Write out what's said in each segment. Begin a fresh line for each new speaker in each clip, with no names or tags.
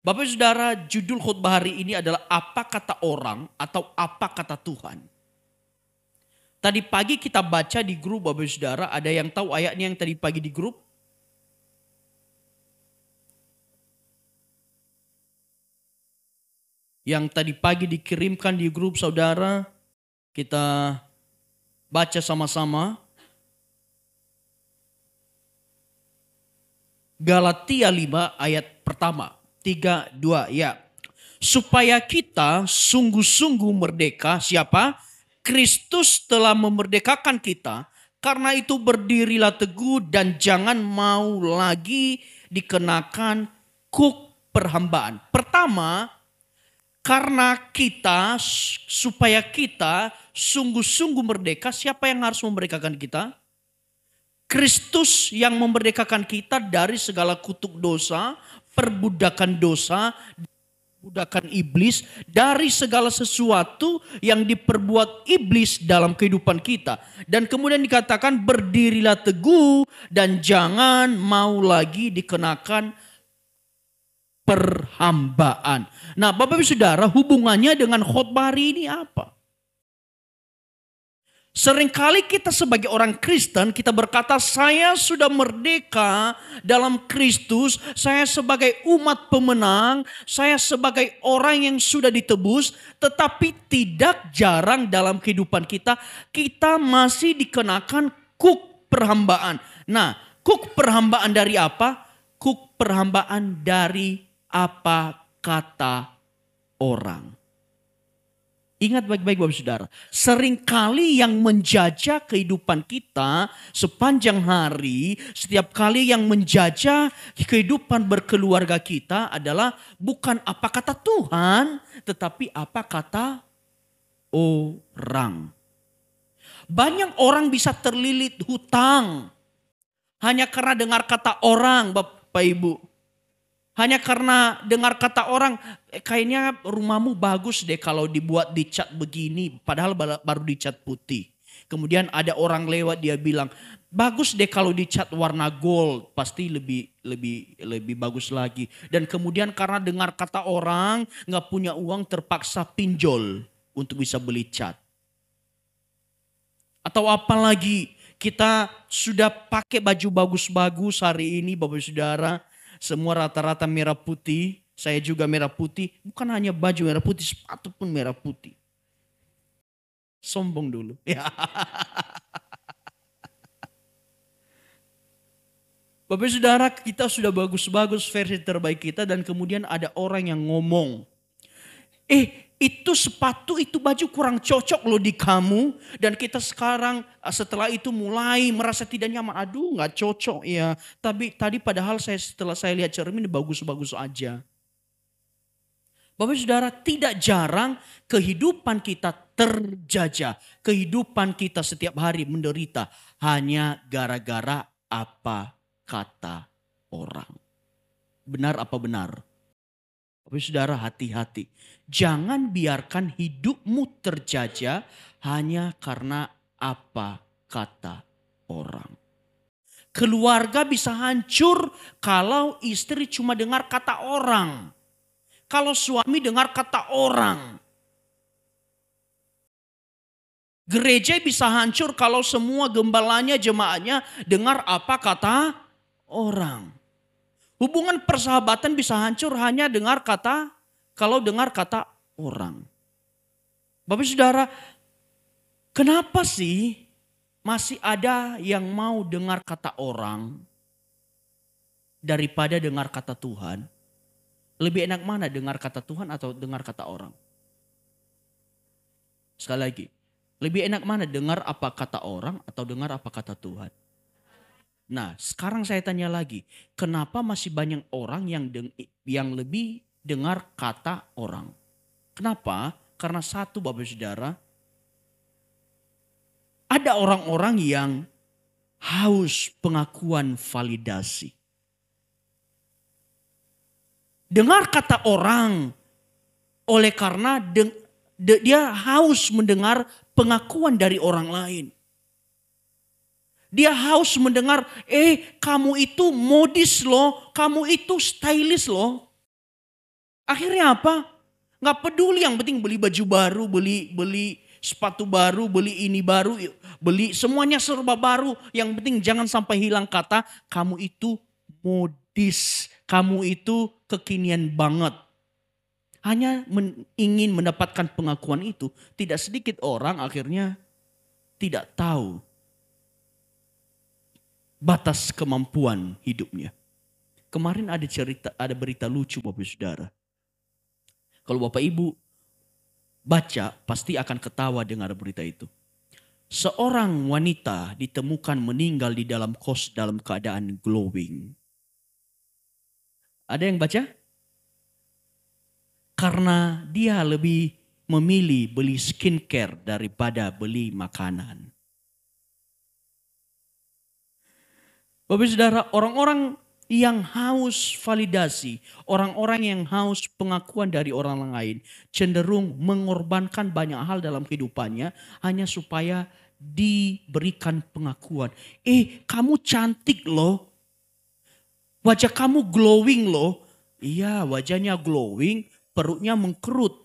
Bapak Saudara, judul khotbah hari ini adalah apa kata orang atau apa kata Tuhan. Tadi pagi kita baca di grup Bapak Saudara, ada yang tahu ayatnya yang tadi pagi di grup? Yang tadi pagi dikirimkan di grup saudara, kita baca sama-sama. Galatia 5 ayat pertama. 3, 2, ya. Supaya kita sungguh-sungguh merdeka. Siapa? Kristus telah memerdekakan kita. Karena itu berdirilah teguh dan jangan mau lagi dikenakan kuk perhambaan. Pertama, karena kita, supaya kita sungguh-sungguh merdeka, siapa yang harus memerdekakan kita? Kristus yang memerdekakan kita dari segala kutuk dosa, perbudakan dosa, perbudakan iblis, dari segala sesuatu yang diperbuat iblis dalam kehidupan kita. Dan kemudian dikatakan berdirilah teguh dan jangan mau lagi dikenakan perhambaan. Nah, Bapak Ibu Saudara, hubungannya dengan khotbah hari ini apa? Seringkali kita sebagai orang Kristen, kita berkata, saya sudah merdeka dalam Kristus, saya sebagai umat pemenang, saya sebagai orang yang sudah ditebus, tetapi tidak jarang dalam kehidupan kita, kita masih dikenakan kuk perhambaan. Nah, kuk perhambaan dari apa? Kuk perhambaan dari apa kata orang. Ingat baik-baik Bapak Saudara, seringkali yang menjajah kehidupan kita sepanjang hari, setiap kali yang menjajah kehidupan berkeluarga kita adalah bukan apa kata Tuhan, tetapi apa kata orang. Banyak orang bisa terlilit hutang hanya karena dengar kata orang, Bapak Ibu. Hanya karena dengar kata orang, kayaknya rumahmu bagus deh kalau dibuat dicat begini, padahal baru dicat putih. Kemudian ada orang lewat, dia bilang, bagus deh kalau dicat warna gold, pasti lebih bagus lagi. Dan kemudian karena dengar kata orang, nggak punya uang, terpaksa pinjol untuk bisa beli cat. Atau apalagi kita sudah pakai baju bagus-bagus hari ini Bapak Saudara, semua rata-rata merah putih, saya juga merah putih. Bukan hanya baju merah putih, sepatu pun merah putih. Sombong dulu. Ya. Bapak Saudara, kita sudah bagus-bagus versi terbaik kita dan kemudian ada orang yang ngomong, itu sepatu, itu baju kurang cocok loh di kamu. Dan kita sekarang setelah itu mulai merasa tidak nyaman. Aduh gak cocok ya. Tapi tadi padahal setelah saya lihat cermin bagus-bagus aja. Bapak Saudara, tidak jarang kehidupan kita terjajah. Kehidupan kita setiap hari menderita hanya gara-gara apa kata orang. Benar apa benar? Bapak Saudara, hati-hati. Jangan biarkan hidupmu terjajah hanya karena apa kata orang. Keluarga bisa hancur kalau istri cuma dengar kata orang. Kalau suami dengar kata orang. Gereja bisa hancur kalau semua gembalanya, jemaatnya dengar apa kata orang. Hubungan persahabatan bisa hancur hanya kalau dengar kata orang. Bapak Saudara, kenapa sih masih ada yang mau dengar kata orang daripada dengar kata Tuhan? Lebih enak mana dengar kata Tuhan atau dengar kata orang? Sekali lagi, lebih enak mana dengar apa kata orang atau dengar apa kata Tuhan? Nah, sekarang saya tanya lagi, kenapa masih banyak orang yang lebih dengar kata orang? Kenapa? Karena satu Bapak Saudara, ada orang-orang yang haus pengakuan validasi. Dengar kata orang oleh karena dia haus mendengar pengakuan dari orang lain. Dia haus mendengar, kamu itu modis loh, kamu itu stylish loh. Akhirnya apa? Nggak peduli, yang penting beli baju baru, beli beli sepatu baru, beli ini baru, beli semuanya serba baru. Yang penting jangan sampai hilang kata kamu itu modis, kamu itu kekinian banget. Hanya ingin mendapatkan pengakuan itu, tidak sedikit orang akhirnya tidak tahu batas kemampuan hidupnya. Kemarin ada berita lucu Bapak Saudara. Kalau Bapak Ibu baca pasti akan ketawa dengar berita itu. Seorang wanita ditemukan meninggal di dalam kos dalam keadaan glowing. Ada yang baca? Karena dia lebih memilih beli skincare daripada beli makanan. Bapak Saudara, orang-orang yang haus validasi, orang-orang yang haus pengakuan dari orang lain, cenderung mengorbankan banyak hal dalam kehidupannya hanya supaya diberikan pengakuan. Kamu cantik loh, wajah kamu glowing loh. Iya, wajahnya glowing, perutnya mengkerut.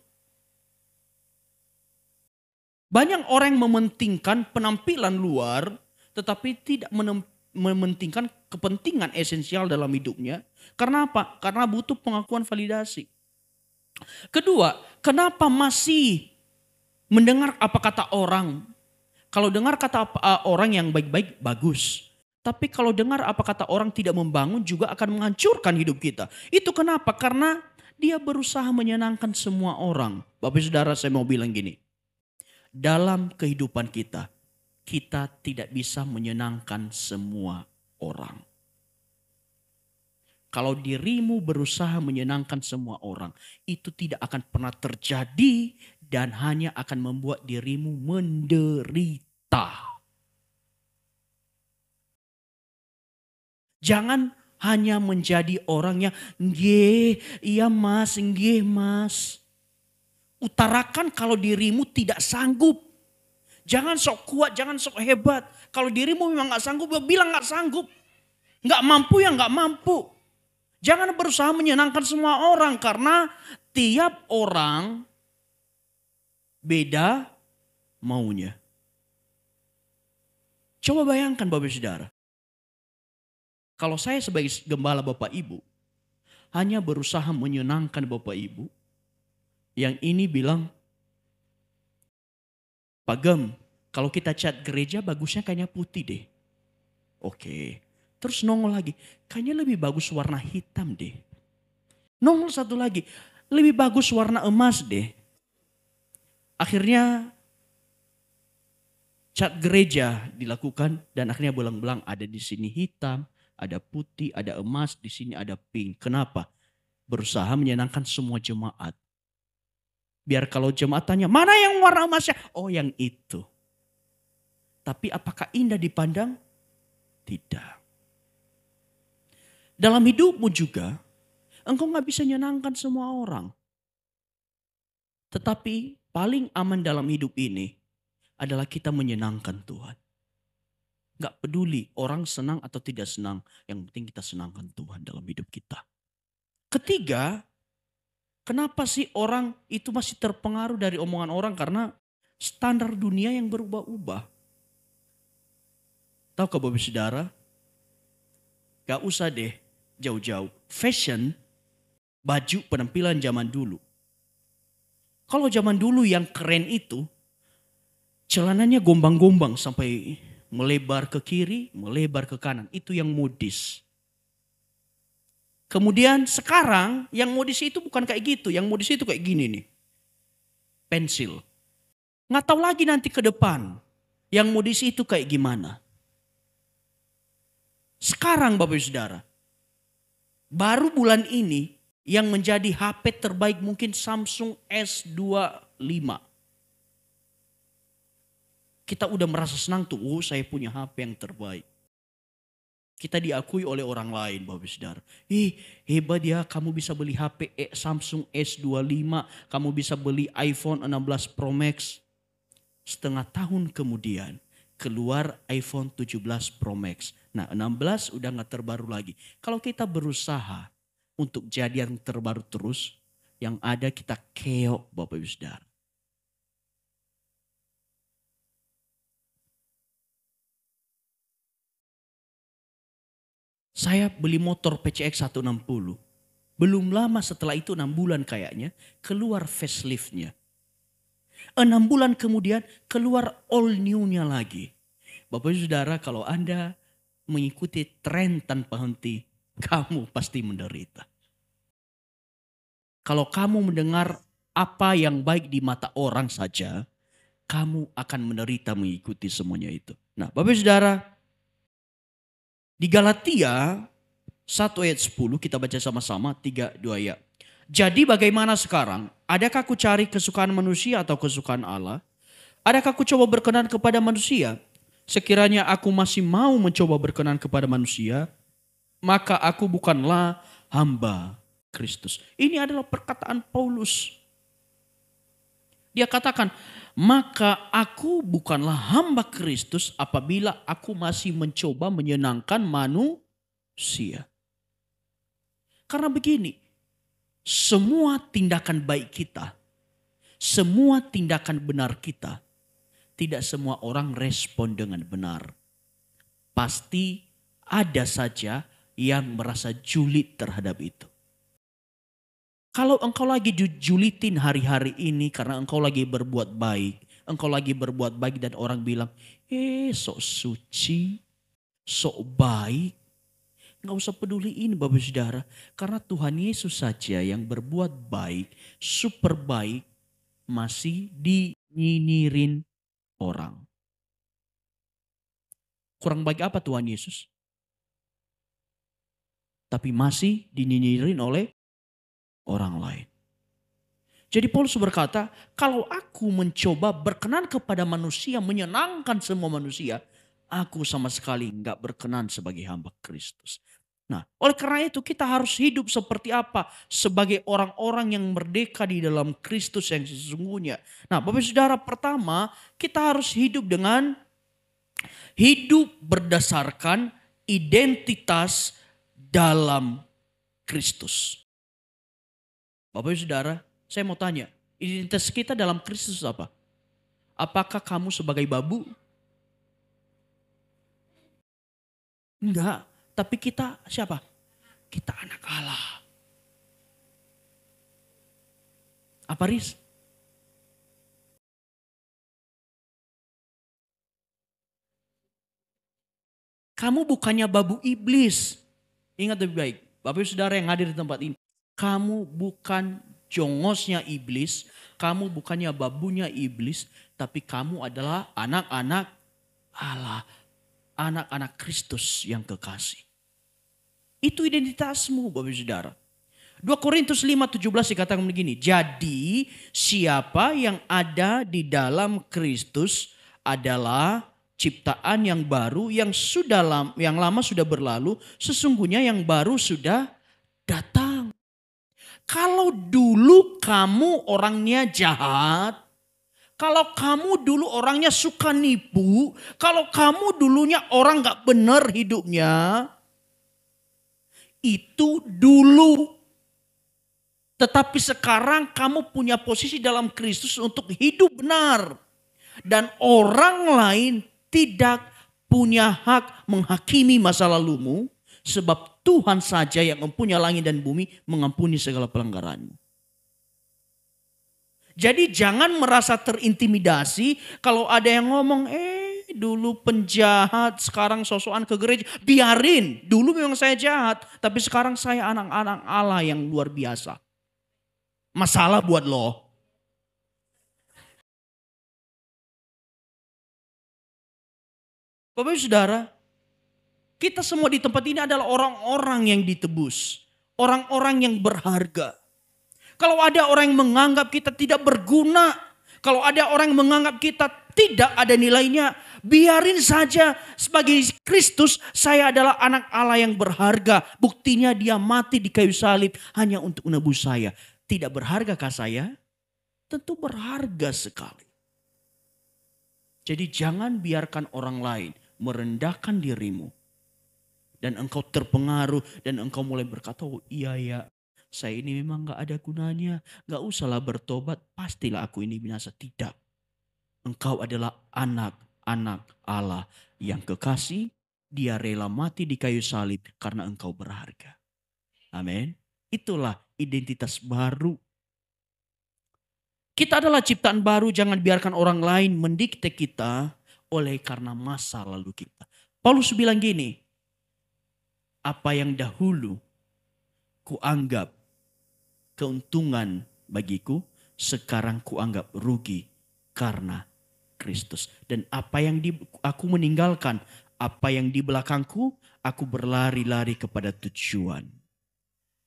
Banyak orang yang mementingkan penampilan luar, tetapi tidak mementingkan kepentingan esensial dalam hidupnya. Karena apa? Karena butuh pengakuan validasi. Kedua, kenapa masih mendengar apa kata orang? Kalau dengar kata orang yang baik-baik, bagus. Tapi kalau dengar apa kata orang tidak membangun juga akan menghancurkan hidup kita. Itu kenapa? Karena dia berusaha menyenangkan semua orang. Bapak Saudara, saya mau bilang gini. Dalam kehidupan kita, kita tidak bisa menyenangkan semua orang. Kalau dirimu berusaha menyenangkan semua orang, itu tidak akan pernah terjadi dan hanya akan membuat dirimu menderita. Jangan hanya menjadi orang yang iya mas, nggih mas. Utarakan kalau dirimu tidak sanggup. Jangan sok kuat, jangan sok hebat. Kalau dirimu memang gak sanggup, bilang gak sanggup. Gak mampu ya gak mampu. Jangan berusaha menyenangkan semua orang. Karena tiap orang beda maunya. Coba bayangkan Bapak Saudara. Kalau saya sebagai gembala Bapak Ibu hanya berusaha menyenangkan Bapak Ibu. Yang ini bilang, Pak Gem, kalau kita cat gereja bagusnya kayaknya putih deh. Oke. Terus nongol lagi, kayaknya lebih bagus warna hitam deh. Nongol satu lagi, lebih bagus warna emas deh. Akhirnya cat gereja dilakukan dan akhirnya belang-belang ada di sini hitam, ada putih, ada emas, di sini ada pink. Kenapa? Berusaha menyenangkan semua jemaat. Biar kalau jemaat tanya, mana yang warna emasnya? Oh yang itu. Tapi apakah indah dipandang? Tidak. Dalam hidupmu juga, engkau gak bisa menyenangkan semua orang. Tetapi paling aman dalam hidup ini adalah kita menyenangkan Tuhan. Gak peduli orang senang atau tidak senang. Yang penting kita senangkan Tuhan dalam hidup kita. Ketiga, kenapa sih orang itu masih terpengaruh dari omongan orang? Karena standar dunia yang berubah-ubah. Tahu Bapak Saudara? Gak usah deh jauh-jauh. Fashion, baju penampilan zaman dulu. Kalau zaman dulu yang keren itu, celananya gombang-gombang sampai melebar ke kiri, melebar ke kanan. Itu yang modis. Kemudian sekarang yang modis itu bukan kayak gitu. Yang modis itu kayak gini nih. Pensil. Nggak tahu lagi nanti ke depan. Yang modis itu kayak gimana. Sekarang Bapak Saudara. Baru bulan ini yang menjadi HP terbaik mungkin Samsung S25. Kita udah merasa senang tuh. Saya punya HP yang terbaik. Kita diakui oleh orang lain Bapak Saudara. Hebat ya, kamu bisa beli HP Samsung S25. Kamu bisa beli iPhone 16 Pro Max. Setengah tahun kemudian keluar iPhone 17 Pro Max. Nah 16 udah gak terbaru lagi. Kalau kita berusaha untuk jadi yang terbaru terus, Yang ada kita keok, Bapak Ibu Saudara. Saya beli motor PCX 160. Belum lama setelah itu 6 bulan kayaknya keluar faceliftnya. 6 bulan kemudian keluar all new-nya lagi. Bapak Ibu Saudara, kalau Anda mengikuti tren tanpa henti, kamu pasti menderita. Kalau kamu mendengar apa yang baik di mata orang saja, kamu akan menderita mengikuti semuanya itu. Nah, Bapak Ibu Saudara, di Galatia 1 ayat 10 kita baca sama-sama 3-2 ayat. Jadi bagaimana sekarang? Adakah ku cari kesukaan manusia atau kesukaan Allah? Adakah ku coba berkenan kepada manusia? Sekiranya aku masih mau mencoba berkenan kepada manusia, maka aku bukanlah hamba Kristus. Ini adalah perkataan Paulus. Dia katakan, maka aku bukanlah hamba Kristus apabila aku masih mencoba menyenangkan manusia. Karena begini, semua tindakan baik kita, semua tindakan benar kita, tidak semua orang respon dengan benar. Pasti ada saja yang merasa julid terhadap itu. Kalau engkau lagi dijulitin hari-hari ini karena engkau lagi berbuat baik, engkau lagi berbuat baik dan orang bilang, sok suci, sok baik. Nggak usah peduliin Bapak Saudara. Karena Tuhan Yesus saja yang berbuat baik, super baik, masih dinyinyirin orang. Kurang baik apa Tuhan Yesus? Tapi masih dinyinyirin oleh orang lain. Jadi Paulus berkata, kalau aku mencoba berkenan kepada manusia, menyenangkan semua manusia, aku sama sekali nggak berkenan sebagai hamba Kristus. Nah, oleh karena itu kita harus hidup seperti apa? Sebagai orang-orang yang merdeka di dalam Kristus yang sesungguhnya. Nah, Bapak Saudara, pertama kita harus hidup dengan hidup berdasarkan identitas dalam Kristus. Bapak Saudara, saya mau tanya, identitas kita dalam Kristus apa? Apakah kamu sebagai babu? Enggak, tapi kita siapa? Kita anak Allah. Apa Riz? Kamu bukannya babu iblis. Ingat lebih baik, Bapak Saudara yang hadir di tempat ini. Kamu bukan jongosnya iblis, kamu bukannya babunya iblis, tapi kamu adalah anak-anak Allah. Anak-anak Kristus yang kekasih. Itu identitasmu Bapak Saudara. 2 Korintus 5:17 dikatakan begini. Jadi siapa yang ada di dalam Kristus adalah ciptaan yang baru, yang lama sudah berlalu, sesungguhnya yang baru sudah datang. Kalau dulu kamu orangnya jahat, kalau kamu dulu orangnya suka nipu, kalau kamu dulunya orang gak benar hidupnya, itu dulu. Tetapi sekarang kamu punya posisi dalam Kristus untuk hidup benar. Dan orang lain tidak punya hak menghakimi masa lalumu, sebab Tuhan saja yang mempunyai langit dan bumi mengampuni segala pelanggaranmu. Jadi jangan merasa terintimidasi kalau ada yang ngomong, dulu penjahat sekarang sosokan ke gereja. Biarin, dulu memang saya jahat, tapi sekarang saya anak-anak Allah yang luar biasa. Masalah buat lo. Bapak Saudara, kita semua di tempat ini adalah orang-orang yang ditebus. Orang-orang yang berharga. Kalau ada orang yang menganggap kita tidak berguna, kalau ada orang yang menganggap kita tidak ada nilainya, biarin saja. Sebagai Kristus, saya adalah anak Allah yang berharga. Buktinya dia mati di kayu salib hanya untuk menebus saya. Tidak berhargakah saya? Tentu berharga sekali. Jadi jangan biarkan orang lain merendahkan dirimu. Dan engkau terpengaruh dan engkau mulai berkata, oh iya ya, Saya ini memang gak ada gunanya. Gak usahlah bertobat, pastilah aku ini binasa. Tidak. Engkau adalah anak-anak Allah yang kekasih. Dia rela mati di kayu salib karena engkau berharga. Amin. Itulah identitas baru. Kita adalah ciptaan baru, jangan biarkan orang lain mendikte kita oleh karena masa lalu kita. Paulus bilang gini, apa yang dahulu kuanggap keuntungan bagiku, sekarang kuanggap rugi karena Kristus. Dan apa yang aku meninggalkan, apa yang di belakangku, aku berlari-lari kepada tujuan.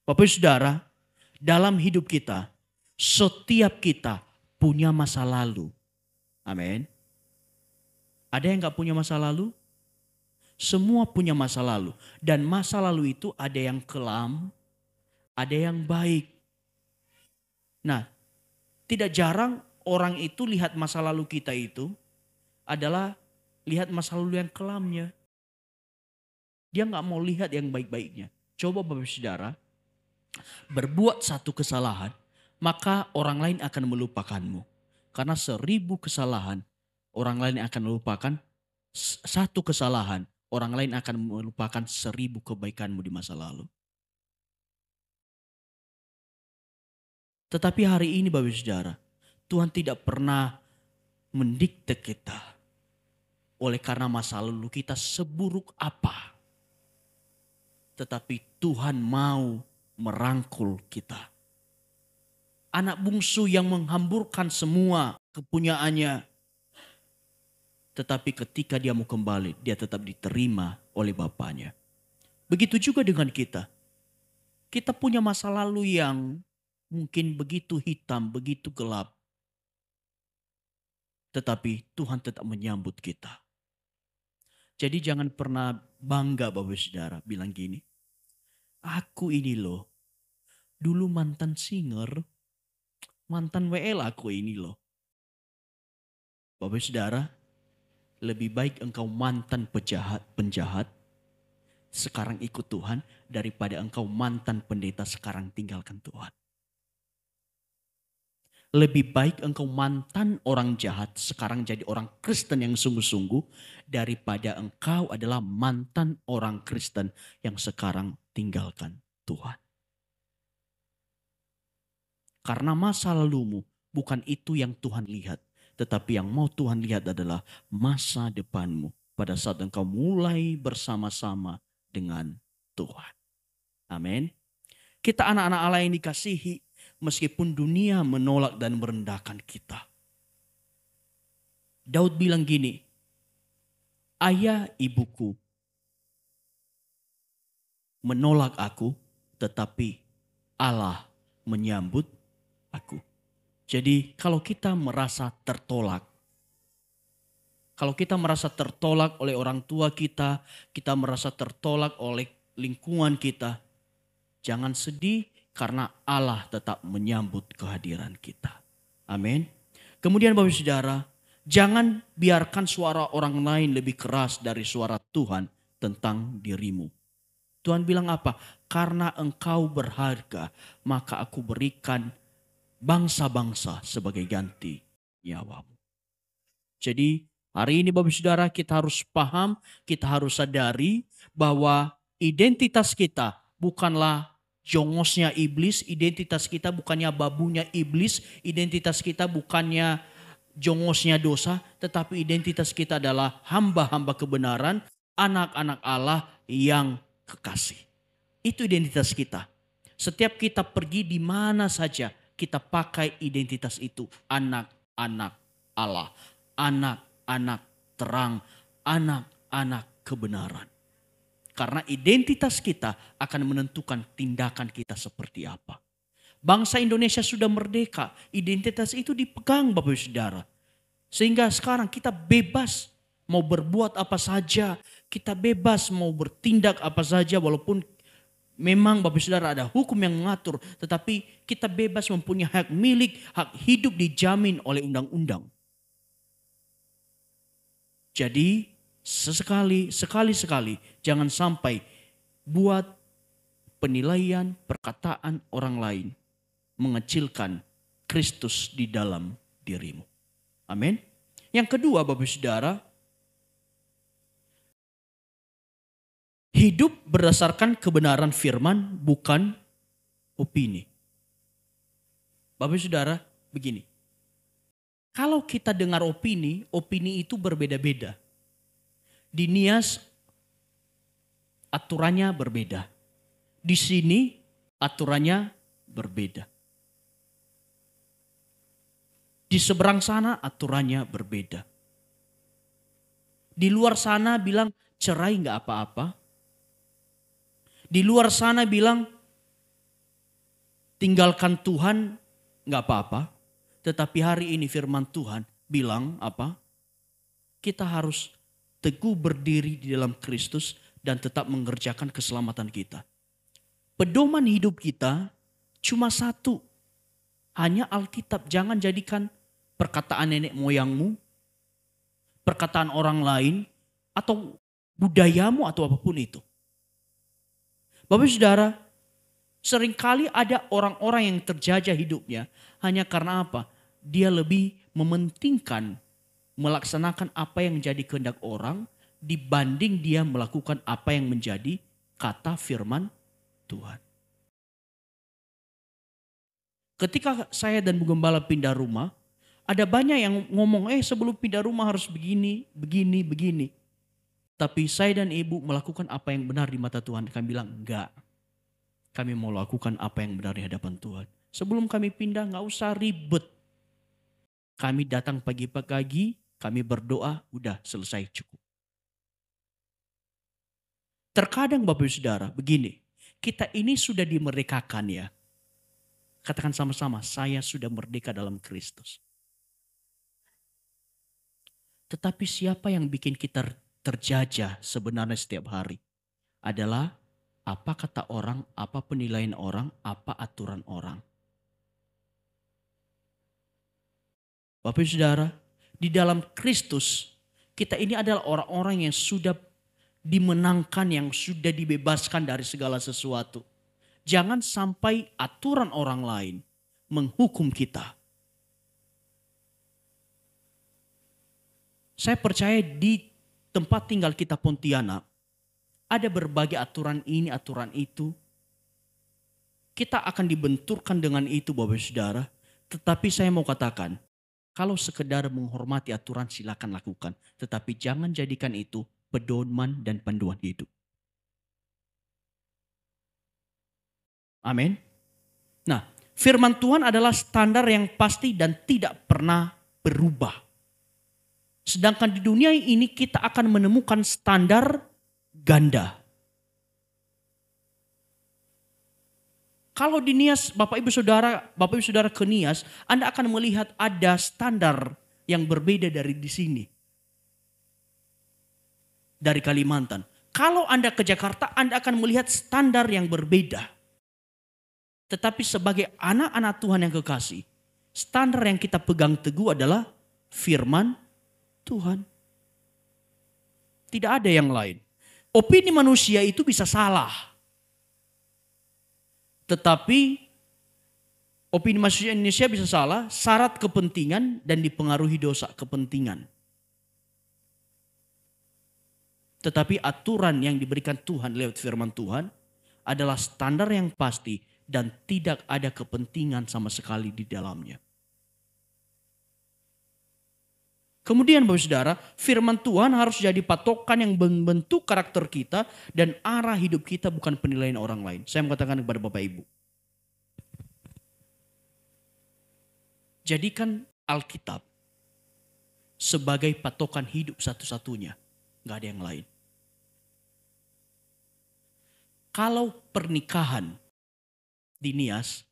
Bapak Ibu Saudara, dalam hidup kita, setiap kita punya masa lalu. Amin. Ada yang gak punya masa lalu? Semua punya masa lalu. Dan masa lalu itu ada yang kelam, ada yang baik. Nah, tidak jarang orang itu lihat masa lalu kita itu adalah lihat masa lalu yang kelamnya. Dia gak mau lihat yang baik-baiknya. Coba Bapak Saudara, berbuat satu kesalahan, maka orang lain akan melupakanmu. Karena 1000 kesalahan, orang lain akan melupakan satu kesalahan. Orang lain akan melupakan 1000 kebaikanmu di masa lalu. Tetapi hari ini Bapak Saudara, Tuhan tidak pernah mendikte kita. Oleh karena masa lalu kita seburuk apa. Tetapi Tuhan mau merangkul kita. Anak bungsu yang menghamburkan semua kepunyaannya. Tetapi ketika dia mau kembali, dia tetap diterima oleh Bapaknya. Begitu juga dengan kita. Kita punya masa lalu yang mungkin begitu hitam, begitu gelap. Tetapi Tuhan tetap menyambut kita. Jadi jangan pernah bangga Bapak Saudara bilang gini. Aku ini loh, dulu mantan singer, mantan WL aku ini loh. Bapak Saudara, lebih baik engkau mantan penjahat, sekarang ikut Tuhan, daripada engkau mantan pendeta sekarang tinggalkan Tuhan. Lebih baik engkau mantan orang jahat, sekarang jadi orang Kristen yang sungguh-sungguh, daripada engkau adalah mantan orang Kristen yang sekarang tinggalkan Tuhan. Karena masa lalumu bukan itu yang Tuhan lihat. Tetapi yang mau Tuhan lihat adalah masa depanmu. Pada saat engkau mulai bersama-sama dengan Tuhan. Amin. Kita anak-anak Allah yang dikasihi. Meskipun dunia menolak dan merendahkan kita. Daud bilang gini. Ayah ibuku menolak aku. Tetapi Allah menyambut aku. Jadi kalau kita merasa tertolak. Kalau kita merasa tertolak oleh orang tua kita. Kita merasa tertolak oleh lingkungan kita. Jangan sedih karena Allah tetap menyambut kehadiran kita. Amin. Kemudian Bapak Saudara. Jangan biarkan suara orang lain lebih keras dari suara Tuhan tentang dirimu. Tuhan bilang apa? Karena engkau berharga maka aku berikan bangsa-bangsa sebagai ganti nyawamu. Jadi hari ini Bapak Saudara kita harus paham, kita harus sadari bahwa identitas kita bukanlah jongosnya iblis, identitas kita bukannya babunya iblis, identitas kita bukannya jongosnya dosa, tetapi identitas kita adalah hamba-hamba kebenaran, anak-anak Allah yang kekasih. Itu identitas kita. Setiap kita pergi di mana saja, kita pakai identitas itu. Anak-anak Allah. Anak-anak terang. Anak-anak kebenaran. Karena identitas kita akan menentukan tindakan kita seperti apa. Bangsa Indonesia sudah merdeka. Identitas itu dipegang Bapak Ibu Saudara. Sehingga sekarang kita bebas mau berbuat apa saja. Kita bebas mau bertindak apa saja walaupun memang Bapak Saudara ada hukum yang mengatur. Tetapi kita bebas mempunyai hak milik, hak hidup dijamin oleh undang-undang. Jadi sekali-sekali jangan sampai buat penilaian perkataan orang lain mengecilkan Kristus di dalam dirimu. Amin. Yang kedua, Bapak Saudara, hidup berdasarkan kebenaran firman, bukan opini. Bapak Saudara, begini. Kalau kita dengar opini, opini itu berbeda-beda. Di Nias aturannya berbeda. Di sini aturannya berbeda. Di seberang sana aturannya berbeda. Di luar sana bilang cerai nggak apa-apa. Di luar sana bilang tinggalkan Tuhan nggak apa-apa. Tetapi hari ini firman Tuhan bilang apa? Kita harus teguh berdiri di dalam Kristus dan tetap mengerjakan keselamatan kita. Pedoman hidup kita cuma satu. Hanya Alkitab. Jangan jadikan perkataan nenek moyangmu, perkataan orang lain, atau budayamu atau apapun itu. Bapak Saudara, seringkali ada orang-orang yang terjajah hidupnya hanya karena apa? Dia lebih mementingkan melaksanakan apa yang menjadi kehendak orang dibanding dia melakukan apa yang menjadi kata firman Tuhan. Ketika saya dan Bu Gembala pindah rumah, ada banyak yang ngomong, sebelum pindah rumah harus begini, begini, begini. Tapi saya dan Ibu melakukan apa yang benar di mata Tuhan. Kami bilang, enggak. Kami mau lakukan apa yang benar di hadapan Tuhan. Sebelum kami pindah, enggak usah ribet. Kami datang pagi-pagi, kami berdoa, udah selesai cukup. Terkadang Bapak Saudara, begini. Kita ini sudah dimerdekakan ya. Katakan sama-sama, saya sudah merdeka dalam Kristus. Tetapi siapa yang bikin kita terjajah sebenarnya setiap hari? Adalah apa kata orang, apa penilaian orang, apa aturan orang. Bapak Saudara, di dalam Kristus kita ini adalah orang-orang yang sudah dimenangkan, yang sudah dibebaskan dari segala sesuatu. Jangan sampai aturan orang lain menghukum kita. Saya percaya di tempat tinggal kita Pontianak, ada berbagai aturan ini, aturan itu. Kita akan dibenturkan dengan itu Bapak Saudara. Tetapi saya mau katakan, kalau sekedar menghormati aturan silakan lakukan. Tetapi jangan jadikan itu pedoman dan panduan hidup. Amin. Nah, firman Tuhan adalah standar yang pasti dan tidak pernah berubah. Sedangkan di dunia ini kita akan menemukan standar ganda. Kalau di Nias, Bapak Ibu Saudara ke Nias, Anda akan melihat ada standar yang berbeda dari di sini. Dari Kalimantan. Kalau Anda ke Jakarta, Anda akan melihat standar yang berbeda. Tetapi sebagai anak-anak Tuhan yang kekasih, standar yang kita pegang teguh adalah firman Tuhan. Tidak ada yang lain. Opini manusia itu bisa salah. Tetapi opini manusia Indonesia bisa salah, syarat kepentingan dan dipengaruhi dosa kepentingan. Tetapi aturan yang diberikan Tuhan lewat firman Tuhan adalah standar yang pasti dan tidak ada kepentingan sama sekali di dalamnya. Kemudian Bapak Saudara, firman Tuhan harus jadi patokan yang membentuk karakter kita dan arah hidup kita, bukan penilaian orang lain. Saya mengatakan kepada Bapak Ibu, jadikan Alkitab sebagai patokan hidup satu-satunya. Gak ada yang lain. Kalau pernikahan di Nias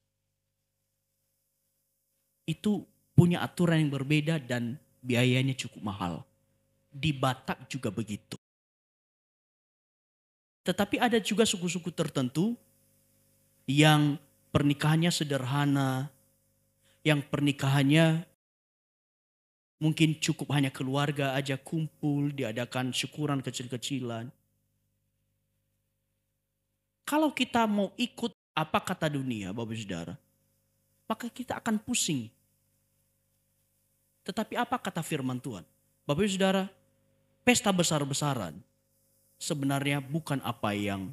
itu punya aturan yang berbeda dan biayanya cukup mahal. Di Batak juga begitu. Tetapi ada juga suku-suku tertentu yang pernikahannya sederhana, yang pernikahannya mungkin cukup hanya keluarga aja kumpul, diadakan syukuran kecil-kecilan. Kalau kita mau ikut apa kata dunia, Bapak Ibu Saudara, maka kita akan pusing. Tetapi apa kata firman Tuhan? Bapak Ibu Saudara, pesta besar-besaran sebenarnya bukan apa yang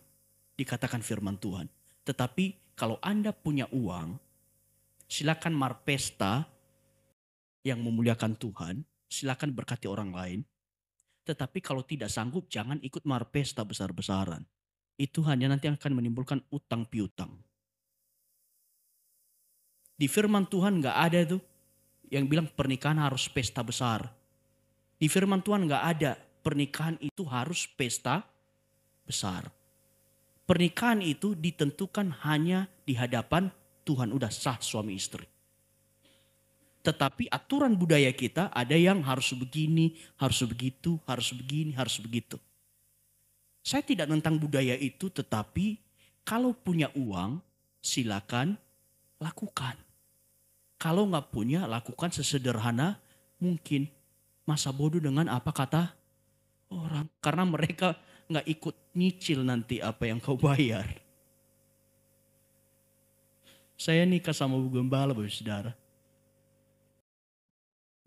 dikatakan firman Tuhan. Tetapi kalau Anda punya uang, silakan marpesta yang memuliakan Tuhan, silakan berkati orang lain. Tetapi kalau tidak sanggup, jangan ikut marpesta besar-besaran. Itu hanya nanti akan menimbulkan utang piutang. Di firman Tuhan gak ada tuh yang bilang pernikahan harus pesta besar. Di firman Tuhan gak ada pernikahan itu harus pesta besar. Pernikahan itu ditentukan hanya di hadapan Tuhan, udah sah suami istri. Tetapi aturan budaya kita ada yang harus begini, harus begitu, harus begini, harus begitu. Saya tidak tentang budaya itu, tetapi kalau punya uang silakan lakukan. Kalau nggak punya, lakukan sesederhana mungkin. Masa bodoh dengan apa kata orang. Karena mereka nggak ikut nyicil nanti apa yang kau bayar. Saya nikah sama Bu Gembala, Bapak Saudara.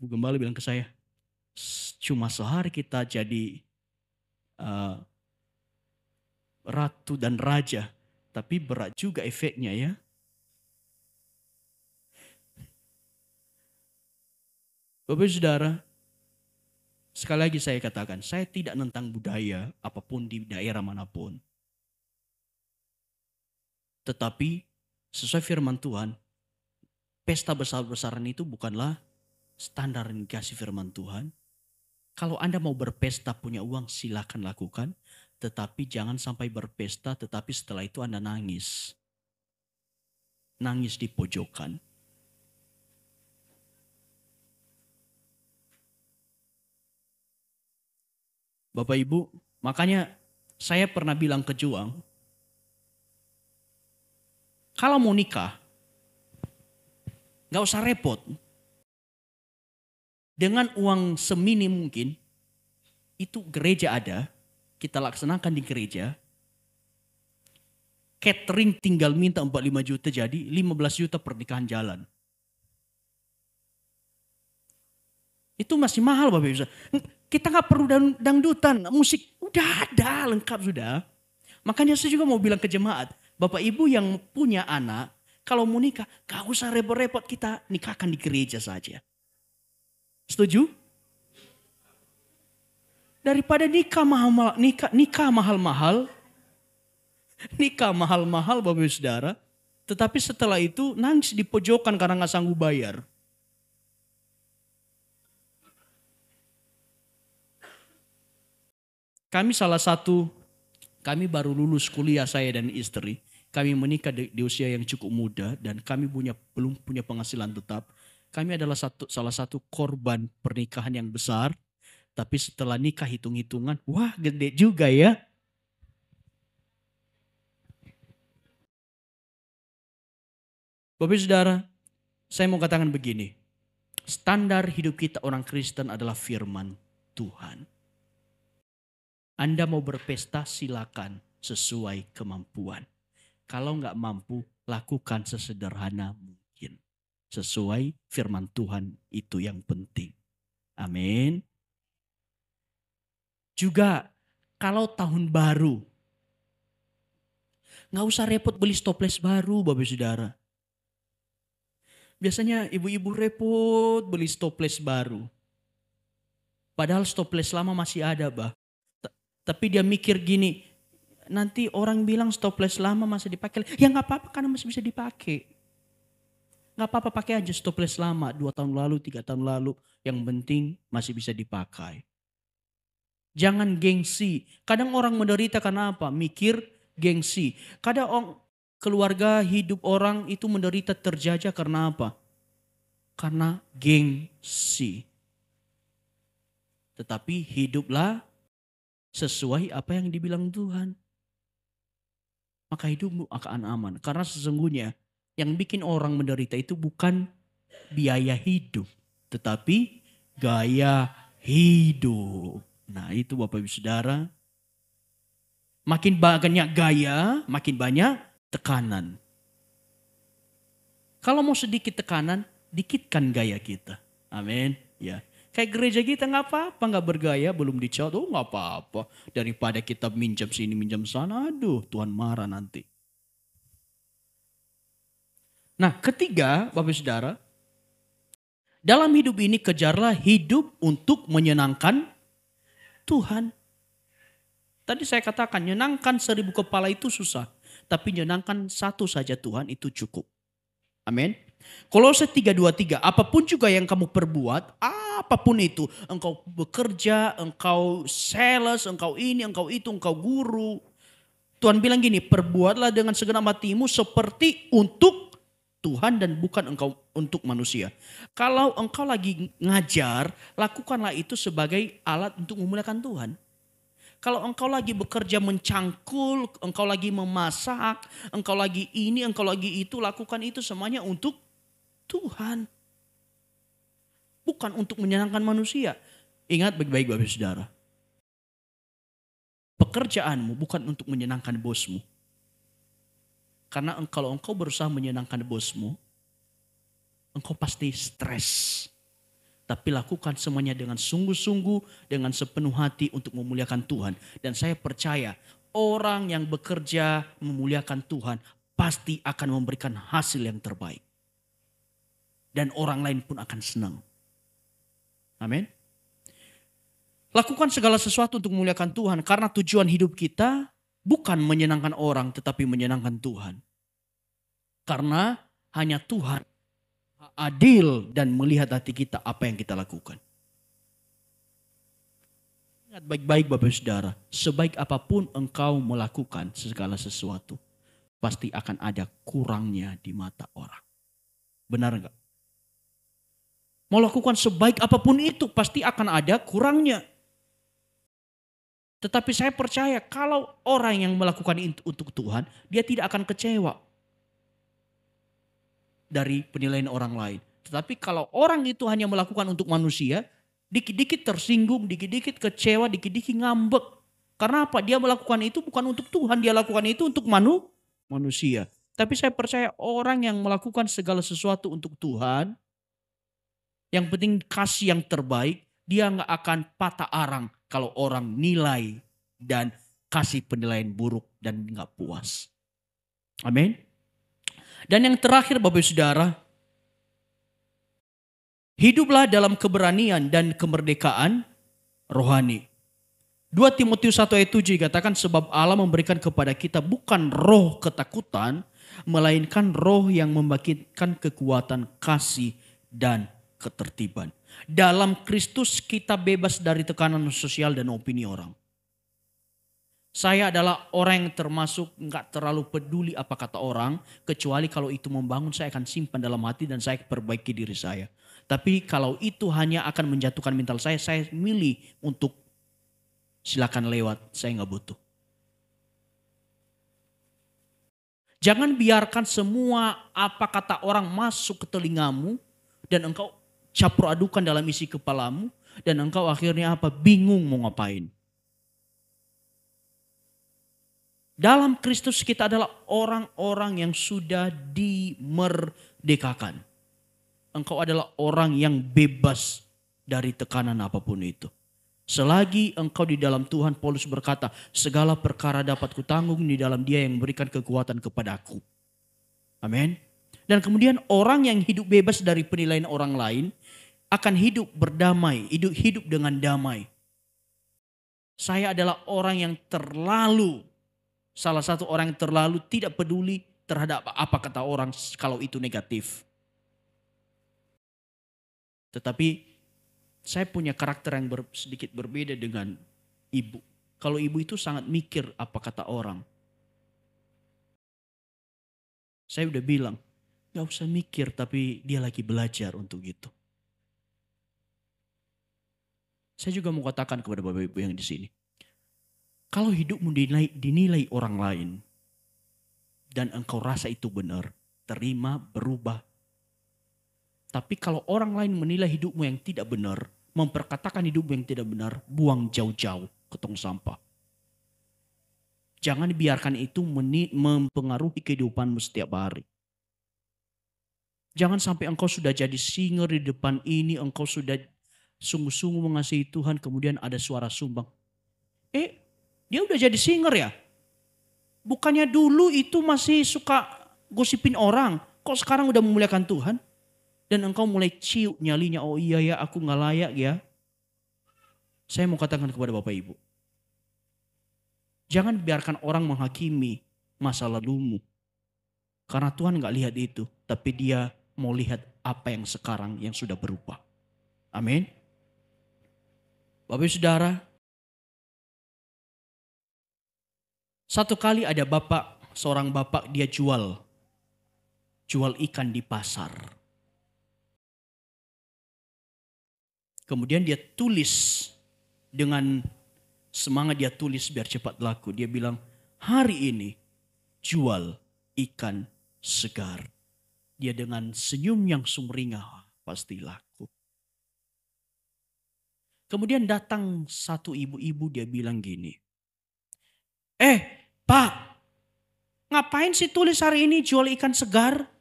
Bu Gembala bilang ke saya, cuma sehari kita jadi ratu dan raja. Tapi berat juga efeknya ya. Bapak Saudara, sekali lagi saya katakan, saya tidak tentang budaya apapun di daerah manapun. Tetapi sesuai firman Tuhan, pesta besar-besaran itu bukanlah standar yang dikasih firman Tuhan. Kalau Anda mau berpesta punya uang silakan lakukan. Tetapi jangan sampai berpesta tetapi setelah itu Anda nangis. Nangis di pojokan. Bapak Ibu, makanya saya pernah bilang ke Juang, kalau mau nikah, gak usah repot. Dengan uang seminim mungkin, itu gereja ada, kita laksanakan di gereja. Catering tinggal minta 45 juta jadi 15 juta pernikahan jalan. Itu masih mahal Bapak Ibu. Kita gak perlu dangdutan, musik udah ada lengkap sudah. Makanya saya juga mau bilang ke jemaat, Bapak Ibu yang punya anak, kalau mau nikah gak usah repot-repot, kita nikahkan di gereja saja. Setuju? Daripada nikah mahal-mahal, nikah mahal-mahal Bapak Ibu Saudara, tetapi setelah itu nangis di pojokan karena gak sanggup bayar. Kami baru lulus kuliah saya dan istri. Kami menikah di usia yang cukup muda dan kami belum punya penghasilan tetap. Kami adalah salah satu korban pernikahan yang besar. Tapi setelah nikah hitung-hitungan, wah gede juga ya. Bapak Saudara, saya mau katakan begini. Standar hidup kita orang Kristen adalah firman Tuhan. Anda mau berpesta silakan sesuai kemampuan. Kalau nggak mampu, lakukan sesederhana mungkin. Sesuai firman Tuhan itu yang penting. Amin. Juga kalau tahun baru, nggak usah repot beli stoples baru Bapak Saudara. Biasanya ibu-ibu repot beli stoples baru. Padahal stoples lama masih ada bah. Tapi dia mikir gini, nanti orang bilang stoples lama masih dipakai. Ya gak apa-apa karena masih bisa dipakai. Gak apa-apa pakai aja stoples lama 2 tahun lalu, 3 tahun lalu. Yang penting masih bisa dipakai. Jangan gengsi. Kadang orang menderita karena apa? Mikir gengsi. Kadang keluarga hidup orang itu menderita terjajah karena apa? Karena gengsi. Tetapi hiduplah sesuai apa yang dibilang Tuhan. Maka hidupmu akan aman. Karena sesungguhnya yang bikin orang menderita itu bukan biaya hidup. Tetapi gaya hidup. Nah itu Bapak Ibu Saudara. Makin banyak gaya, makin banyak tekanan. Kalau mau sedikit tekanan, dikitkan gaya kita. Amin. Ya. Kayak gereja kita nggak apa-apa, nggak bergaya, belum dicat, oh nggak apa-apa. Daripada kita minjam sini, minjam sana, aduh Tuhan marah nanti. Nah ketiga, Bapak Saudara, dalam hidup ini kejarlah hidup untuk menyenangkan Tuhan. Tadi saya katakan, menyenangkan 1000 kepala itu susah. Tapi menyenangkan satu saja Tuhan itu cukup. Amin. Kolose 3:23, apapun juga yang kamu perbuat, apapun itu, engkau bekerja, engkau sales, engkau ini, engkau itu, engkau guru. Tuhan bilang gini, perbuatlah dengan segenap hatimu seperti untuk Tuhan dan bukan engkau untuk manusia. Kalau engkau lagi ngajar, lakukanlah itu sebagai alat untuk memuliakan Tuhan. Kalau engkau lagi bekerja mencangkul, engkau lagi memasak, engkau lagi ini, engkau lagi itu, lakukan itu semuanya untuk Tuhan. Bukan untuk menyenangkan manusia. Ingat baik-baik Bapak Saudara. Pekerjaanmu bukan untuk menyenangkan bosmu. Karena kalau engkau berusaha menyenangkan bosmu, engkau pasti stres. Tapi lakukan semuanya dengan sungguh-sungguh, dengan sepenuh hati untuk memuliakan Tuhan. Dan saya percaya orang yang bekerja memuliakan Tuhan pasti akan memberikan hasil yang terbaik. Dan orang lain pun akan senang. Amin. Lakukan segala sesuatu untuk memuliakan Tuhan. Karena tujuan hidup kita bukan menyenangkan orang tetapi menyenangkan Tuhan. Karena hanya Tuhan adil dan melihat hati kita apa yang kita lakukan. Ingat baik-baik Bapak Saudara, sebaik apapun engkau melakukan segala sesuatu, pasti akan ada kurangnya di mata orang. Benar enggak? Mau lakukan sebaik apapun itu pasti akan ada kurangnya. Tetapi saya percaya kalau orang yang melakukan itu untuk Tuhan, dia tidak akan kecewa dari penilaian orang lain. Tetapi kalau orang itu hanya melakukan untuk manusia, dikit-dikit tersinggung, dikit-dikit kecewa, dikit-dikit ngambek. Karena apa? Dia melakukan itu bukan untuk Tuhan, dia lakukan itu untuk manusia. Tapi saya percaya orang yang melakukan segala sesuatu untuk Tuhan, yang penting kasih yang terbaik, dia gak akan patah arang kalau orang nilai dan kasih penilaian buruk dan gak puas. Amin. Dan yang terakhir Bapak Saudara, hiduplah dalam keberanian dan kemerdekaan rohani. 2 Timotius 1 ayat 7 dikatakan sebab Allah memberikan kepada kita bukan roh ketakutan, melainkan roh yang membangkitkan kekuatan kasih dan ketertiban. Dalam Kristus kita bebas dari tekanan sosial dan opini orang. Saya adalah orang yang termasuk enggak terlalu peduli apa kata orang. Kecuali kalau itu membangun saya akan simpan dalam hati dan saya perbaiki diri saya. Tapi kalau itu hanya akan menjatuhkan mental saya milih untuk silakan lewat, saya enggak butuh. Jangan biarkan semua apa kata orang masuk ke telingamu dan engkau campur adukan dalam isi kepalamu. Dan engkau akhirnya bingung mau ngapain. Dalam Kristus kita adalah orang-orang yang sudah dimerdekakan. Engkau adalah orang yang bebas dari tekanan apapun itu. Selagi engkau di dalam Tuhan, Paulus berkata, segala perkara dapat kutanggung di dalam Dia yang memberikan kekuatan kepadaku. Amin. Dan kemudian orang yang hidup bebas dari penilaian orang lain akan hidup berdamai, hidup dengan damai. Saya adalah orang yang salah satu orang yang terlalu tidak peduli terhadap apa kata orang kalau itu negatif. Tetapi saya punya karakter yang sedikit berbeda dengan ibu. Kalau ibu itu sangat mikir apa kata orang. Saya udah bilang, gak usah mikir tapi dia lagi belajar untuk itu. Saya juga mau katakan kepada Bapak Ibu yang di sini. Kalau hidupmu dinilai orang lain dan engkau rasa itu benar, terima, berubah. Tapi kalau orang lain menilai hidupmu yang tidak benar, memperkatakan hidupmu yang tidak benar, buang jauh-jauh ke tong sampah. Jangan biarkan itu mempengaruhi kehidupanmu setiap hari. Jangan sampai engkau sudah jadi singer di depan ini, engkau sudah sungguh-sungguh mengasihi Tuhan, kemudian ada suara sumbang. Dia udah jadi singer ya? Bukannya dulu itu masih suka gosipin orang, kok sekarang udah memuliakan Tuhan? Dan engkau mulai ciut nyalinya, oh iya ya aku gak layak ya. Saya mau katakan kepada Bapak Ibu. Jangan biarkan orang menghakimi masa lalumu. Karena Tuhan gak lihat itu, tapi Dia mau lihat apa yang sekarang yang sudah berubah. Amin. Bapak Ibu Saudara, satu kali ada seorang bapak dia jual ikan di pasar. Kemudian dia tulis dengan semangat, dia tulis biar cepat laku. Dia bilang, hari ini jual ikan segar. Dia dengan senyum yang sumringah, pasti laku. Kemudian datang satu ibu-ibu, dia bilang gini, Pak, ngapain sih tulis hari ini jual ikan segar?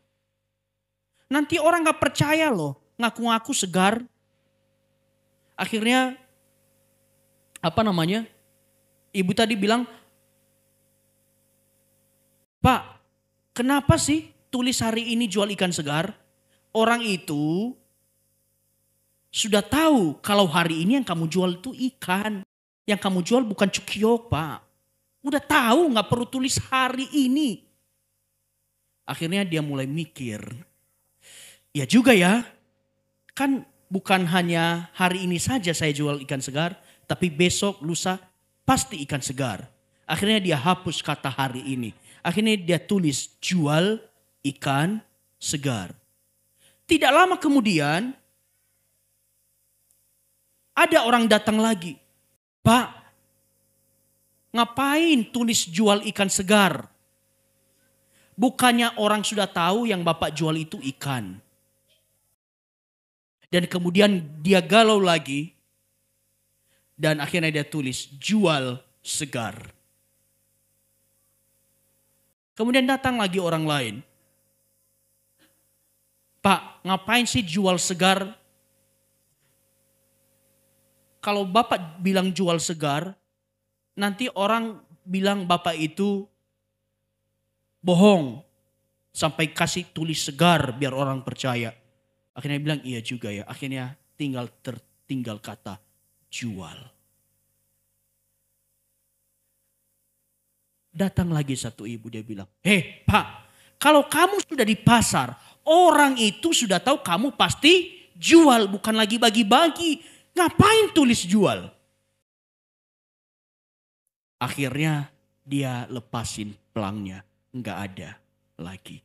Nanti orang gak percaya loh, ngaku-ngaku segar. Akhirnya, ibu tadi bilang, Pak, kenapa sih tulis hari ini jual ikan segar? Orang itu sudah tahu kalau hari ini yang kamu jual itu ikan. Yang kamu jual bukan cukiok, Pak. Udah tahu, gak perlu tulis hari ini. Akhirnya dia mulai mikir, ya juga ya, kan bukan hanya hari ini saja saya jual ikan segar, tapi besok, lusa pasti ikan segar. Akhirnya dia hapus kata hari ini. Akhirnya dia tulis jual ikan segar. Tidak lama kemudian ada orang datang lagi. Pak, ngapain tulis jual ikan segar? Bukannya orang sudah tahu yang Bapak jual itu ikan. Dan kemudian dia galau lagi. Dan akhirnya dia tulis jual segar. Kemudian datang lagi orang lain. Pak, ngapain sih jual segar? Kalau Bapak bilang jual segar, nanti orang bilang Bapak itu bohong. Sampai kasih tulis segar biar orang percaya. Akhirnya bilang iya juga ya. Akhirnya tertinggal kata jual. Datang lagi satu ibu, dia bilang, Pak, kalau kamu sudah di pasar, orang itu sudah tahu kamu pasti jual, bukan lagi bagi-bagi. Ngapain tulis jual? Akhirnya dia lepasin pelangnya, nggak ada lagi.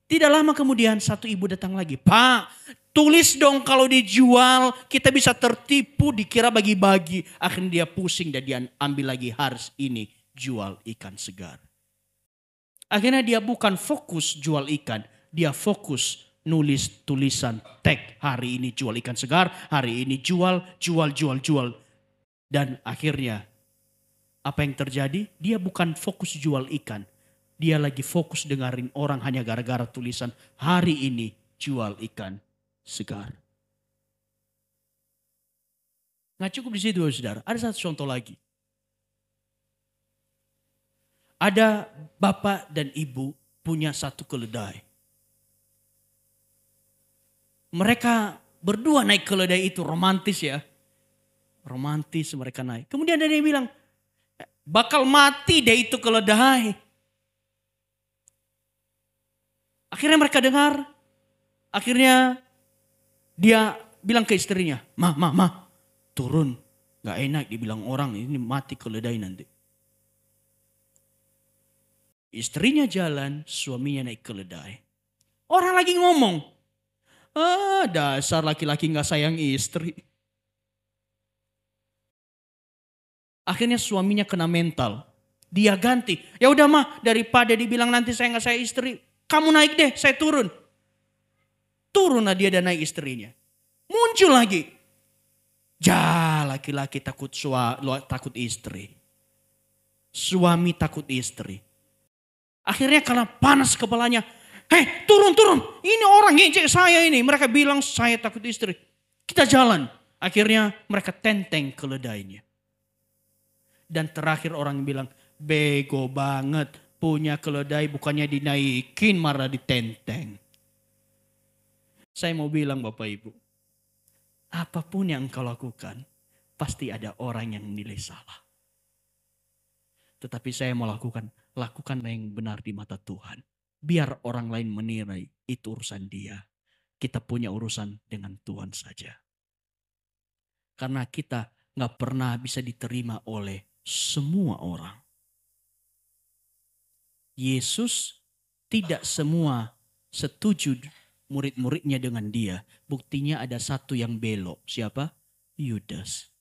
Tidak lama kemudian satu ibu datang lagi, Pak, tulis dong kalau dijual, kita bisa tertipu dikira bagi-bagi. Akhirnya dia pusing dan dia ambil lagi harus ini jual ikan segar. Akhirnya dia bukan fokus jual ikan, dia fokus nulis tulisan tag, hari ini jual ikan segar, hari ini jual. Dan akhirnya apa yang terjadi? Dia bukan fokus jual ikan. Dia lagi fokus dengerin orang hanya gara-gara tulisan hari ini jual ikan segar. Nggak cukup di situ, saudara. Ada satu contoh lagi. Ada bapak dan ibu punya satu keledai. Mereka berdua naik keledai itu, romantis ya. Romantis mereka naik. Kemudian ada yang bilang, bakal mati deh itu keledai. Akhirnya mereka dengar. Akhirnya dia bilang ke istrinya, Ma, turun. Gak enak dibilang orang, ini mati keledai nanti. Istrinya jalan, suaminya naik keledai. Orang lagi ngomong, dasar laki-laki gak sayang istri. Akhirnya suaminya kena mental. Dia ganti. Ya udah mah, daripada dibilang nanti saya gak sayang istri, kamu naik deh, saya turun. Turunlah dia dan naik istrinya. Muncul lagi. Laki-laki takut istri. Suami takut istri. Akhirnya karena panas kepalanya. Hei, turun. Ini orang ngejek saya ini. Mereka bilang saya takut istri. Kita jalan. Akhirnya mereka tenteng keledainya. Dan terakhir orang bilang, bego banget. Punya keledai bukannya dinaikin, malah ditenteng. Saya mau bilang Bapak Ibu. Apapun yang engkau lakukan, pasti ada orang yang menilai salah. Tetapi saya mau lakukanlah yang benar di mata Tuhan. Biar orang lain menilai, itu urusan dia. Kita punya urusan dengan Tuhan saja. Karena kita gak pernah bisa diterima oleh semua orang. Yesus tidak semua setuju murid-muridnya dengan dia. Buktinya ada satu yang belok. Siapa? Yudas.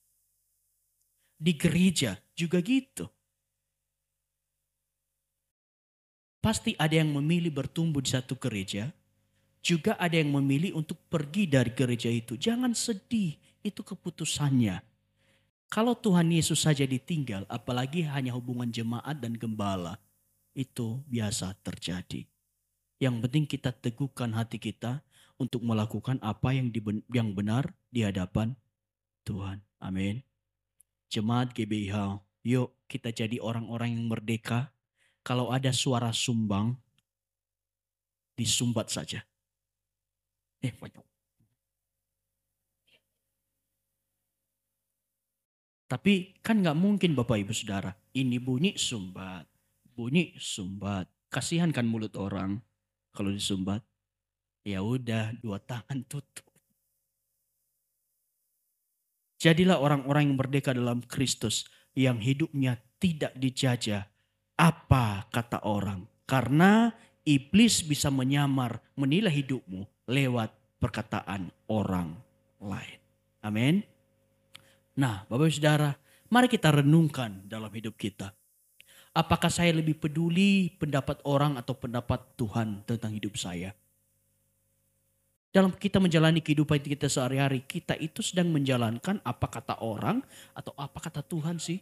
Di gereja juga gitu. Pasti ada yang memilih bertumbuh di satu gereja. Juga ada yang memilih untuk pergi dari gereja itu. Jangan sedih, itu keputusannya. Kalau Tuhan Yesus saja ditinggal, apalagi hanya hubungan jemaat dan gembala. Itu biasa terjadi. Yang penting kita teguhkan hati kita untuk melakukan apa yang benar di hadapan Tuhan. Amin. Jemaat GBIH, yuk kita jadi orang-orang yang merdeka. Kalau ada suara sumbang, disumbat saja. Tapi kan gak mungkin Bapak Ibu Saudara. Ini bunyi sumbat. Bunyi sumbat. Kasihan kan mulut orang kalau disumbat. Ya udah, 2 tangan tutup. Jadilah orang-orang yang merdeka dalam Kristus. Yang hidupnya tidak dijajah apa kata orang. Karena iblis bisa menyamar, menilai hidupmu lewat perkataan orang lain. Amin. Nah, Bapak Ibu Saudara, mari kita renungkan dalam hidup kita. Apakah saya lebih peduli pendapat orang atau pendapat Tuhan tentang hidup saya? Dalam kita menjalani kehidupan kita sehari-hari, kita itu sedang menjalankan apa kata orang atau apa kata Tuhan sih?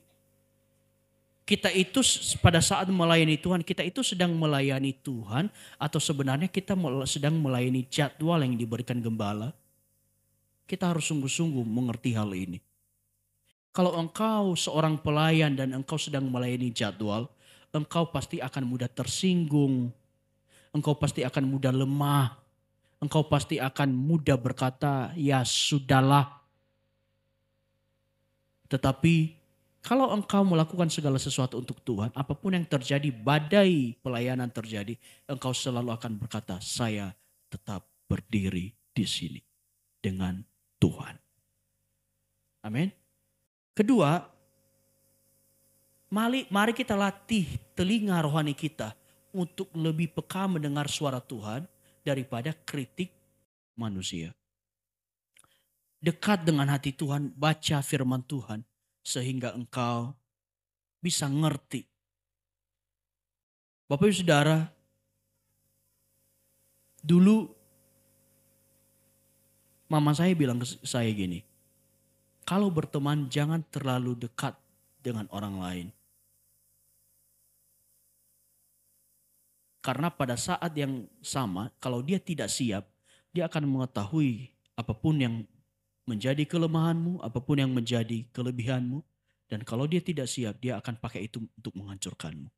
Kita itu pada saat melayani Tuhan, kita itu sedang melayani Tuhan atau sebenarnya kita sedang melayani jadwal yang diberikan gembala? Kita harus sungguh-sungguh mengerti hal ini. Kalau engkau seorang pelayan dan engkau sedang melayani jadwal, engkau pasti akan mudah tersinggung. Engkau pasti akan mudah lemah. Engkau pasti akan mudah berkata, ya sudahlah. Tetapi kalau engkau melakukan segala sesuatu untuk Tuhan, apapun yang terjadi, badai pelayanan terjadi, engkau selalu akan berkata, saya tetap berdiri di sini dengan Tuhan. Amin. Kedua, mari kita latih telinga rohani kita untuk lebih peka mendengar suara Tuhan daripada kritik manusia. Dekat dengan hati Tuhan, baca firman Tuhan sehingga engkau bisa ngerti. Bapak Ibu Saudara, dulu mama saya bilang ke saya gini, kalau berteman jangan terlalu dekat dengan orang lain. Karena pada saat yang sama, kalau dia tidak siap, dia akan mengetahui apapun yang menjadi kelemahanmu, apapun yang menjadi kelebihanmu. Dan kalau dia tidak siap, dia akan pakai itu untuk menghancurkanmu.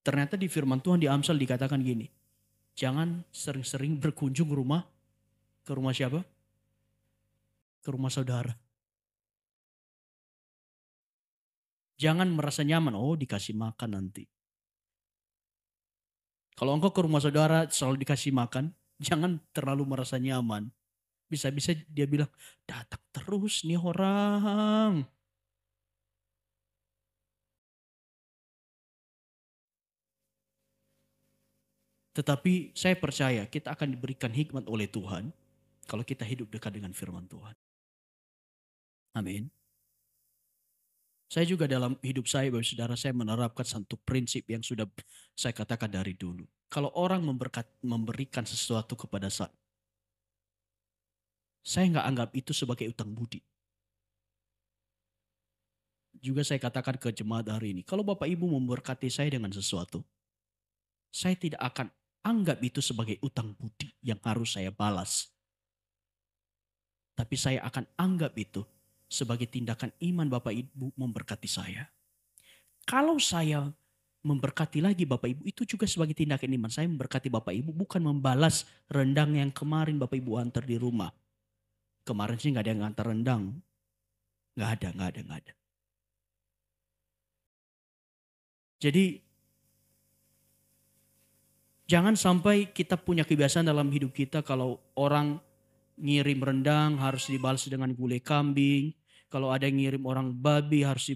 Ternyata di firman Tuhan di Amsal dikatakan gini, jangan sering-sering berkunjung ke rumah siapa? Ke rumah saudara. Jangan merasa nyaman, oh dikasih makan nanti. Kalau engkau ke rumah saudara selalu dikasih makan, jangan terlalu merasa nyaman. Bisa-bisa dia bilang, datang terus nih orang. Tetapi saya percaya kita akan diberikan hikmat oleh Tuhan kalau kita hidup dekat dengan firman Tuhan. Amin. Saya juga dalam hidup saya, Bapak Saudara, saya menerapkan satu prinsip yang sudah saya katakan dari dulu. Kalau orang memberikan sesuatu kepada saya nggak anggap itu sebagai utang budi. juga saya katakan ke jemaat hari ini. Kalau Bapak Ibu memberkati saya dengan sesuatu, saya tidak akan anggap itu sebagai utang budi yang harus saya balas. Tapi saya akan anggap itu sebagai tindakan iman Bapak Ibu memberkati saya. Kalau saya memberkati lagi Bapak Ibu, itu juga sebagai tindakan iman saya memberkati Bapak Ibu, bukan membalas rendang yang kemarin Bapak Ibu antar di rumah. Kemarin sih nggak ada yang antar rendang. Nggak ada. Jadi jangan sampai kita punya kebiasaan dalam hidup kita kalau orang ngirim rendang harus dibalas dengan gulai kambing. Kalau ada yang ngirim orang babi harus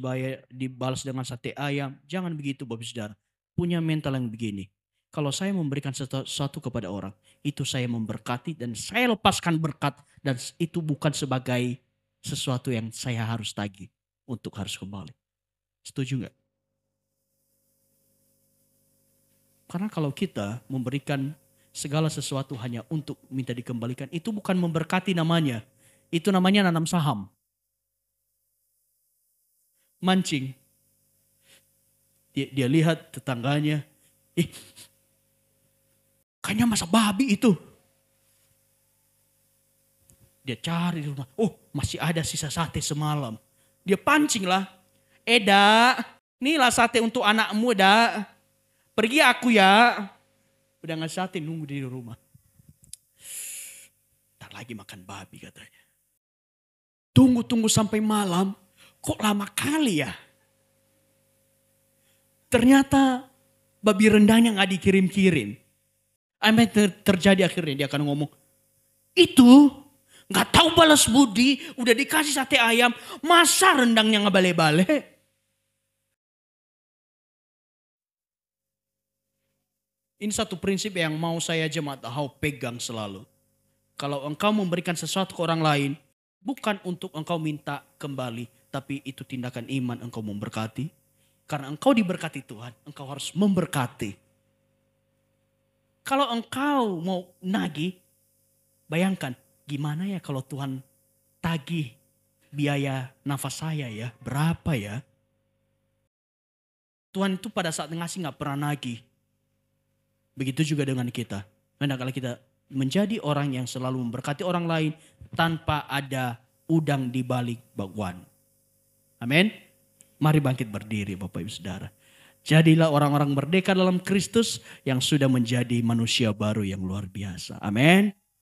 dibalas dengan sate ayam. Jangan begitu Bapak Saudara. Punya mental yang begini. Kalau saya memberikan sesuatu kepada orang, itu saya memberkati dan saya lepaskan berkat. Dan itu bukan sebagai sesuatu yang saya harus tagih untuk harus kembali. Setuju nggak? Karena kalau kita memberikan segala sesuatu hanya untuk minta dikembalikan, itu bukan memberkati namanya. Itu namanya nanam saham. Mancing. Dia lihat tetangganya, kayaknya masak babi itu. Dia cari di rumah, masih ada sisa sate semalam. Dia pancing lah. Eda, inilah sate untuk anakmu, Da. Pergi aku ya. Udah ngasih sate, nunggu di rumah. Ntar lagi makan babi katanya. Tunggu sampai malam. Kok lama kali ya? Ternyata babi rendangnya gak dikirim-kirim. Apa yang terjadi akhirnya? Dia akan ngomong, itu gak tahu balas budi. Udah dikasih sate ayam. Masa rendangnya gak bale-bale? Ini satu prinsip yang mau saya jemaat Ahau pegang selalu. Kalau engkau memberikan sesuatu ke orang lain, bukan untuk engkau minta kembali, tapi itu tindakan iman engkau memberkati. Karena engkau diberkati Tuhan, engkau harus memberkati. Kalau engkau mau nagih, bayangkan gimana ya kalau Tuhan tagih biaya nafas saya ya, berapa ya? Tuhan itu pada saat ngasih gak pernah nagih. Begitu juga dengan kita. Hendaklah kita menjadi orang yang selalu memberkati orang lain tanpa ada udang di balik bakwan. Amin. Mari bangkit berdiri Bapak Ibu Saudara. Jadilah orang-orang merdeka dalam Kristus yang sudah menjadi manusia baru yang luar biasa. Amin.